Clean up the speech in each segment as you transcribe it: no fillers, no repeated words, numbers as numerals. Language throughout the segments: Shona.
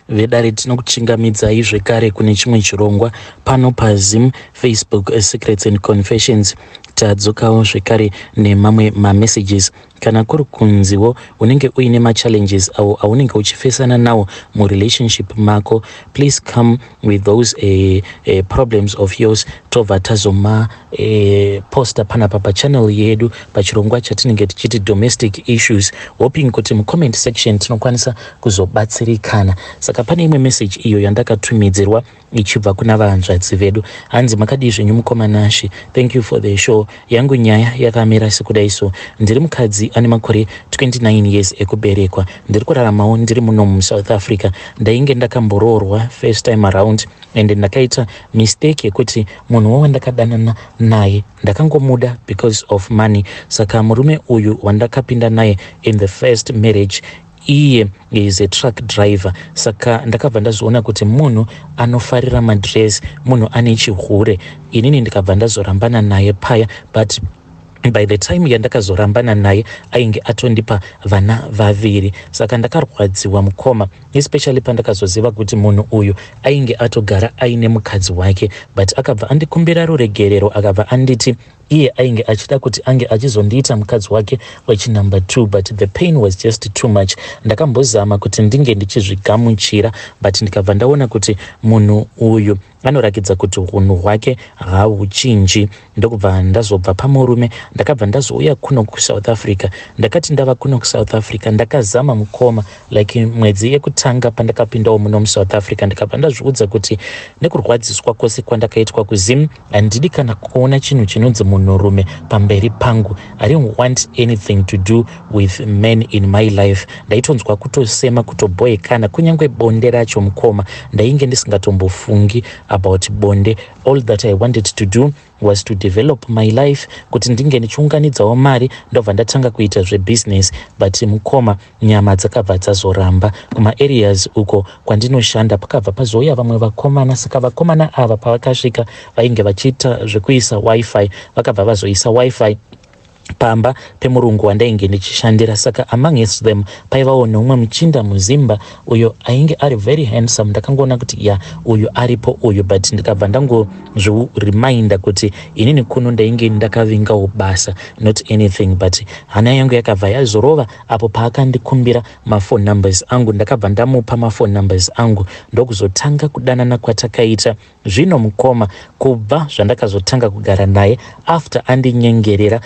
vedare tinokuchingamidzai zvekare kune chimwe chirongwa pano paZim, Facebook, Secrets and Confessions. Tadzokawo zvekare nemamwe mamessages. Kana kuri kunziwo unenge uine machallenges aunenge uchifesana nawo murelationship mako, please come with those problems of yours tobva tazoma posta panapa pachannel yedu pachirongwa chatinenge tichiti domestic issues, hoping kuti mucomment section tinokwanisa kuzobatsirikana. Saka pane imwe message iyo yandakatumidzirwa ichibva kuna vahanzvadzi vedu. Hanzi makadii zvenyu mukomanashi, thank you for the show. Yangu nyaya yakamira sekudai so. Ndiri mukadzi ane makore 29 years ekuberekwa. Ndiri kuraramawo ndiri muno muSouth Africa. Ndainge ndakamboroorwa first time around and ndakaita mistake yekuti munhu wandakadanana naye ndakangomuda because of money. Saka murume uyu wandakapinda naye in the first marriage, iye is a truck driver. Saka ndakabva ndazoona kuti munhu anofarira madress, munhu ane chihure. Inini ndikabva ndazorambana naye paya, but by the time yandakazorambana naye ainge atondipa vana vaviri. Saka ndakarwadziwa mukoma, especially pandakazoziva kuti munhu uyu ainge atogara aine mukadzi wake, but akabva andikumbira ruregerero, akabva anditi iye ainge achida kuti ange achizondiita mukadzi wake wechinumber 2, but the pain was just too much. Ndakambozama kuti ndinge ndichizvigamuchira, but ndikabva ndaona kuti munhu uyu anorakidza kuti hunhu hwake hauchinji. Ndokubva ndazobva pamurume ndakabva ndazouya kuno kuSouth Africa. Ndakati ndava kuno kuSouth Africa ndakazama mukoma like mwedzi yekutanga pandakapindawo muno muSouth Africa. Ndikabva ndazviudza kuti nekurwadziswa kwose kwandakaitwa kuZim handidi kana kuona chinhu chinonzi munhurume pamberi pangu. I didn't want anything to do with men in my life. Ndaitonzwa kutosema, kutoboyekana, kunyangwe bonde racho mukoma ndainge ndisingatombofungi about bonde. All that I wanted to do was to develop my life, kuti ndinge ndichiunganidzawo mari, ndobva ndatanga kuita zvebusiness. But mukoma nyama dzakabva dzazoramba kuma areas uko kwandinoshanda, pakabva pazouya vamwe vakomana. Saka vakomana ava pavakasvika vainge vachiita zvekuisa wifi, vakabva vazoisa wifi pamba pemurungu wandainge ndichishandira. Saka amongst them paivawo nomwe muchinda muzimba uyo ainge ari very handsome. Ndakangoona kuti ya uyu aripo uyu, but ndikabva ndangozvireminder kuti inini kuno ndainge ndakavingawo basa, not anything. But hana yangu yakabva yazorova apo paakandikumbira mafone numbers angu. Ndakabva ndamupa mafone numbers angu ndokuzotanga kudanana kwatakaita. Zvino mukoma kubva zvandakazotanga kugara naye, after andinyengerera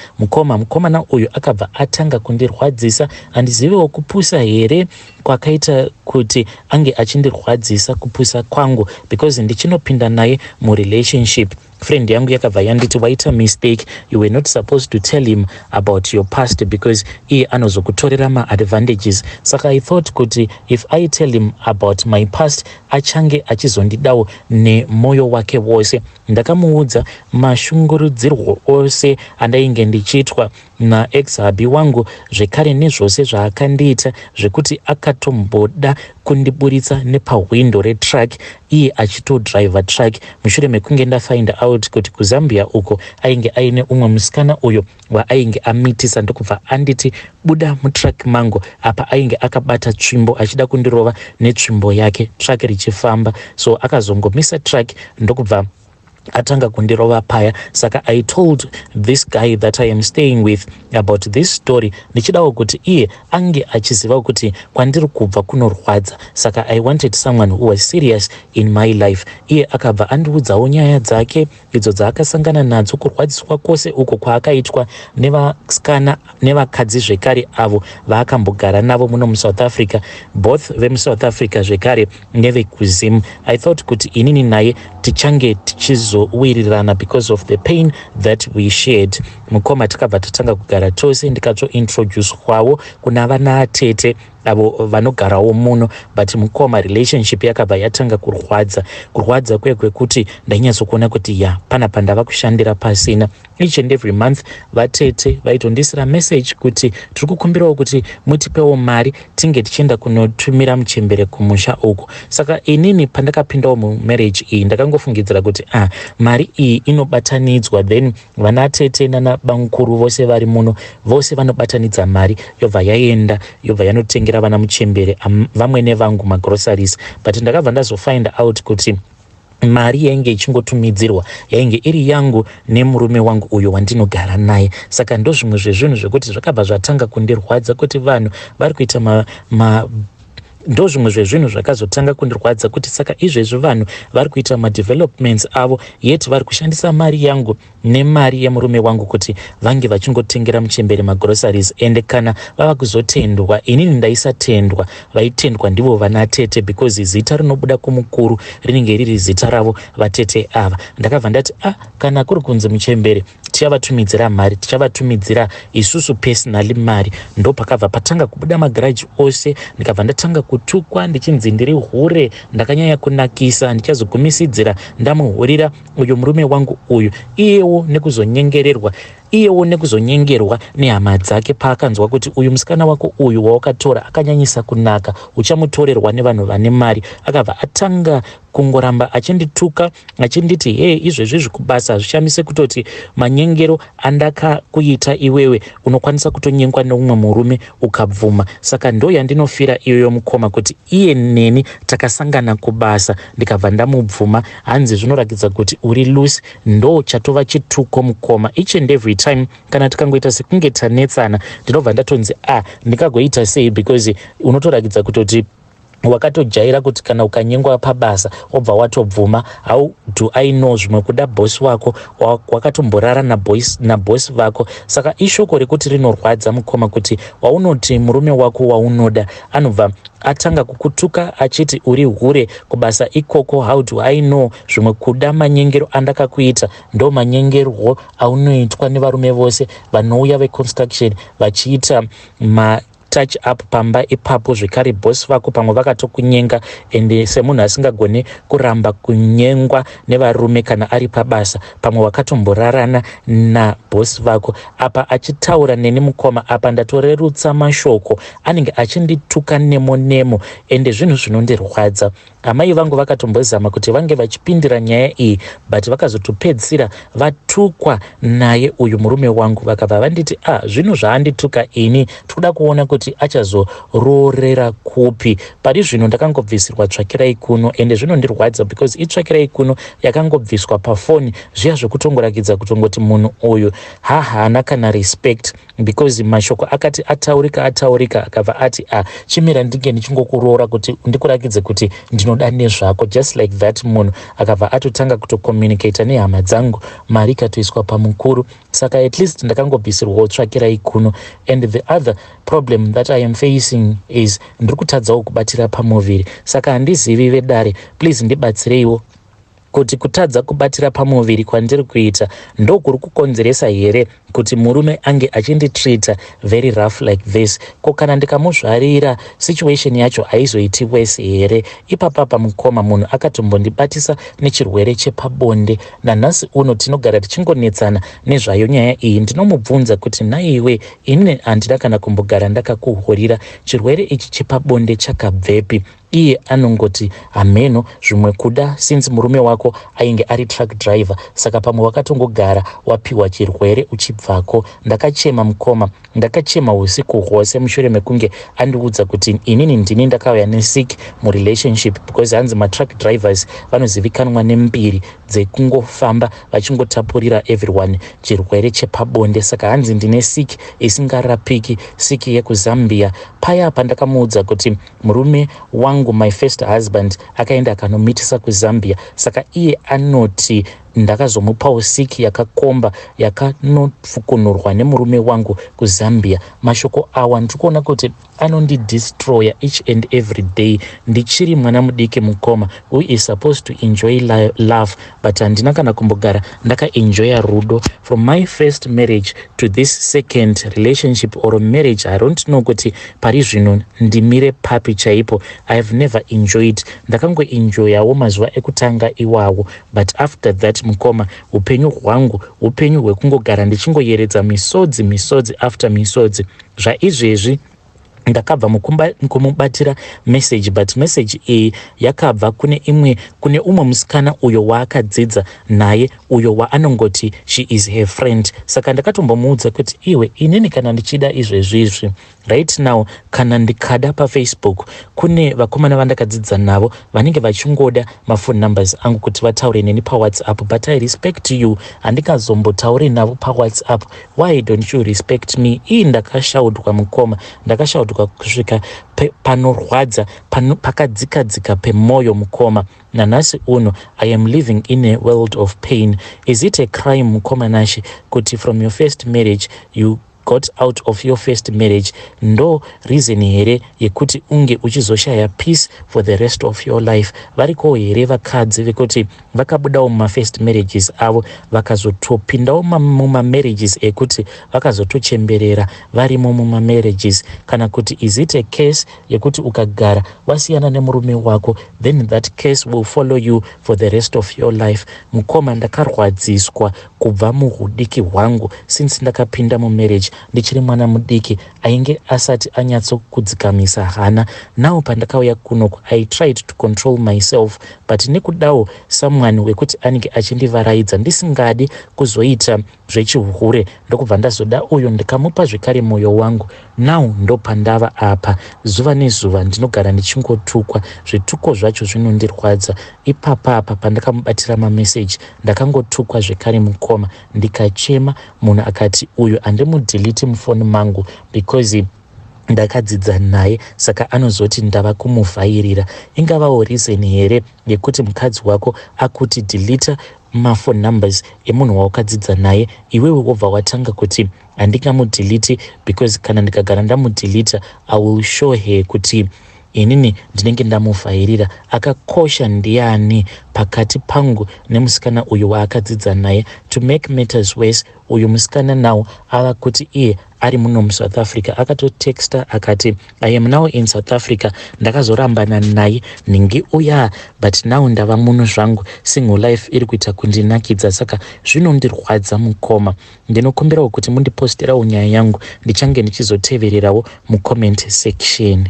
mukomana uyu akabva atanga kundirwadzisa. Handiziviwo kupusa here kwakaita kuti ange achindirwadzisa kupusa kwangu, because ndichinopinda naye murelationship. Friend yangu yakabva yanditi waita mistake, you were not supposed to tell him about your past because iye anozokutorera maadvantages. Saka I thought kuti if I tell him about my past achange achizondidawo nemoyo wake wose. Ndakamuudza mashungurudzirwo ose andainge ndichiitwa na ex-hubby wangu, zvekare nezvose zvaakandiita, zvekuti akatomboda kundiburitsa nepahwindo retruck iye achitodriver truck. Mushure mekunge ndafind out kuti kuZambia uko ainge aine umwe musikana uyo waainge amitisa, ndokubva anditi buda mutruck mangu. Apa ainge akabata tsvimbo achida kundirova netsvimbo yake, truck richifamba. So akazongomisa truck ndokubva atanga kundirova paya. Saka I told this guy that I am staying with about this story, nichidawo kuti iye ange achiziva kuti kwandiri kubva kunorwadza. Saka I wanted someone who was serious in my life. Iye akabva andiudzawo nyaya dzake idzo dzaakasangana nadzo, kurwadziswa kwose uko kwaakaitwa nevasikana nevakadzi zvekare avo vaakambogara navo muno muSouth Africa, both vemuSouth Africa zvekare nevekuZim. I thought kuti inini naye tichange tichizowirirana because of the pain that we shared. Mukoma takabva tatanga kugara tose, ndikachointroducewawo kuna vana atete avo vanogarawo muno. But mukoma relationship yakabva yatanga kurwadza kwekuti ndainyatsokuona kuti ya panapa ndava kushandira pasina. Each and every month vatete vaitondisira message kuti tiri kukumbirawo kuti mutipewo mari tinge tichienda kunotumira muchembere kumusha uko. Saka inini pandakapindawo mumarriage iyi ndakangofungidzira kuti mari iyi inobatanidzwa, then vana atete nana bamukuru vose vari muno vose vanobatanidza mari yobva yaenda yobva yanotengera kutengera vana muchembere vamwene vangu magroceries, but ndakabva ndazofind out kuti mari yainge ichingotumidzirwa yainge iri yangu nemurume wangu uyo wandinogara naye. Saka ndo zvimwe zvezvinhu zvekuti zvakabva zvatanga kundirwadza kuti vanhu vari kuita ndo zvimwe zvezvinhu zvakazotanga kundirwadza kuti saka izvezvi vanhu vari kuita madevelopments avo yeti vari kushandisa mari yangu nemari yemurume wangu kuti vange vachingotengera muchembere magroceries. Ende kana vava kuzotendwa, inini ndaisatendwa, vaitendwa ndivo vana tete, because zita rinobuda kumukuru rinenge riri zita ravo vatete ava. Ndakabva ndati kana kuri kunzi muchembere tichavatumidzira mari, tichavatumidzira isusu personally mari. Ndo pakabva patanga kubuda magaraji ose, ndikabva ndatanga kutukwa ndichinzi ndiri hure, ndakanyanya kunakisa, ndichazogumisidzira ndamuhurira uyo murume wangu uyu, iyewo nekuzonyengerwa nehama dzake paakanzwa kuti uyu musikana wako uyu wawakatora akanyanyisa kunaka, uchamutorerwa nevanhu vane mari. Akabva atanga kungoramba achindituka achinditi izvezvi zvikubasa hazvishamise kutoti manyengero andakakuita iwewe unokwanisa kutonyengwa neumwe murume ukabvuma. Saka ndo yandinofira iyoyo mukoma kuti iye neni takasangana kubasa ndikabva ndamubvuma, hanzi zvinoratidza kuti uri loose. Ndo chatova chituko mukoma. Each and every time kana tikangoita sekunge tanetsana, ndinobva ndatonzi ndikagoita sei, because unotoratidza kutoti wakatojaira kuti kana ukanyengwa pabasa obva watobvuma. How do I know zvimwe kuda bosi wako wakatomborara nabosi vako. Saka ishoko rekuti rinorwadza mukoma kuti waunoti murume wako waunoda anobva atanga kukutuka achiti uri hure kubasa ikoko. How do I know zvimwe kuda manyengero andakakuita ndo manyengerwo aunoitwa nevarume vose vanouya veconstruction vachiita touch up pamba ipapo. Zvekare bosi vako pamwe vakatokunyenga, ende semunhu asingagone kuramba kunyengwa nevarume kana ari pabasa, pamwe wakatomborarana nabosi vako. Apa achitaura neni mukoma apa ndatorerutsa mashoko, anenge achindituka nemo, ende zvinhu zvinondirwadza. Amai vangu vakatombozama kuti vange vachipindira nyaya iyi, but vakazotopedzisira vatukwa naye uyu murume wangu. Vakabva vanditi zvinhu zvaandituka ini tikuda kuona kuti achazororera kupi. Pari zvino ndakangobvisirwa tsvakirai kuno, ende zvinondirwadza because itsvakirai kuno yakangobviswa pafoni zviya zvekutongorakidza kutongoti munhu uyu haana kana respect, because mashoko akati ataurika akabva ati chimira ndinge ndichingokuroora kuti ndikurakidze kuti ndinoda nezvako, just like that. Munhu akabva atotanga kutocommunicata nehama dzangu, mari ikatoiswa pamukuru. Saka at least ndakangobvisirwawo tsvakirai kuno. And the other problem that I am facing is ndiri kutadzawo kubatira pamuviri. Saka handizivi vedare, please ndibatsireiwo kuti kutadza kubatira pamuviri kwandiri kuita ndo kuri kukonzeresa here kuti murume ange achinditreata very rough like this. Ko kana ndikamuzvarira situation yacho haizoiti wese here. Ipapapa mukoma munhu akatombondibatisa nechirwere chepabonde. Nanhasi uno tinogara tichingonetsana nezvayo nyaya iyi. Ndinomubvunza kuti naiwe ini handina kana kumbogara ndakakuhurira, chirwere ichi chepabonde chakabvepi? Iye anongoti hameno zvimwe kuda since murume wako ainge ari truck driver, saka pamwe wakatongogara wapiwa chirwere uchibvako. Ndakachema mukoma, ndakachema usiku hwose mushure mekunge andiudza kuti inini ndini ndakauya nesick murelationship, because hanzi matruck drivers vanozivikanwa nembiri dzekungofamba vachingotapurira everyone chirwere chepabonde. Saka hanzi ndine sick isingarapiki, sick yekuzambia. Paya pandakamuudza kuti murume wangu, my first husband, akaenda akanomitisa kuzambia. Saka iye anoti ndakazomupawo siki yakakomba yakanofukunurwa nemurume wangu kuzambia. Mashoko awa ndikuona kuti anondidestroya each and every day. Ndichiri mwana mudiki mukoma who is supposed to enjoy love, but handina kana kumbogara ndakaenjoya rudo. From my first marriage to this second relationship or marriage, I don't know kuti pari zvino ndimire papi chaipo. I have never enjoyed. Ndakangoenjoyawo mazuva ekutanga iwawo, but after that mukoma, upenyu hwangu upenyu hwekungogara ndichingoyeredza misodzi after misodzi. Zvaizvezvi ndakabva mukumubatira message, but message iyi yakabva kune umwe musikana uyo waakadzidza naye, uyo waanongoti she is her friend. Saka ndakatombomuudza kuti iwe, inini kana ndichida izvezvizvi right now, kana ndikada paFacebook, kune vakomana vandakadzidza navo vanenge vachingoda mafone numbers angu kuti vataure neni paWhatsApp, but I respect you. Handikazombotaure navo paWhatsApp. Why don't you respect me? Iyi ndakashaudwa mukoma, ndakashaudwa kusvika panorwadza, pakadzikadzika pemoyo mukoma. Nanhasi uno I am living in a world of pain. Is it a crime mukoma Nashi kuti from your first marriage you got out of your first marriage? Ndo reason here yekuti unge uchizoshaya peace for the rest of your life? Variko here vakadzi vekuti vakabudawo muma first marriages avo vakazotopindawo muma marriages ekuti vakazotochemberera varimo muma marriages? Kana kuti is it a case yekuti ukagara wasiyana nemurume wako, then that case will follow you for the rest of your life? Mukoma, ndakarwadziswa kubva muhudiki hwangu since ndakapinda mumarriage ndichiri mwana mudiki, ainge asati anyatsokudzikamisa hana. Now pandakauya kunoko I tried to control myself, but nekudawo someone wekuti anenge achindivaraidza ndisingadi kuzoita zvechihure, ndokubva ndazoda uyo ndikamupa zvekare mwoyo wangu. Now ndo pandava apa, zuva nezuva ndinogara ndichingotukwa, zvituko zvacho zvinondirwadza. Ipapa pandakamubatira mameseji ndakangotukwa zvekare mukoma, ndikachema. Munhu akati uyo andimudelete mufoni mangu because ndakadzidza naye, saka anozoti ndava kumuvhairira. Ingavawo reason here yekuti mukadzi wako akuti delete mafone numbers emunhu waukadzidza naye, iwewe wobva watanga kuti handingamudelete because kana ndikagara ndamudelete I will show her kuti inini ndinenge ndamuvhairira. Akakosha ndiani pakati pangu nemusikana uyu waakadzidza naye? To make matters worse, uyu musikana nawo ava kuti iye ari muno muSouth Africa, akatotexta akati I am now in South Africa, ndakazorambana naye ningi uya, but now ndava muno zvangu, single life iri kuita kundinakidza, saka zvinondirwadza mukoma. Ndinokumbirawo kuti mundiposterawo nyaya yangu, ndichange ndichizotevererawo mucomment section.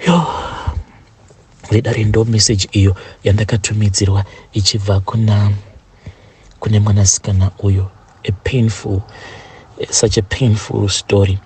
Yo, vedare ndo message iyo yandakatumidzirwa ichibva kune mwanasikana uyo. Such a painful story.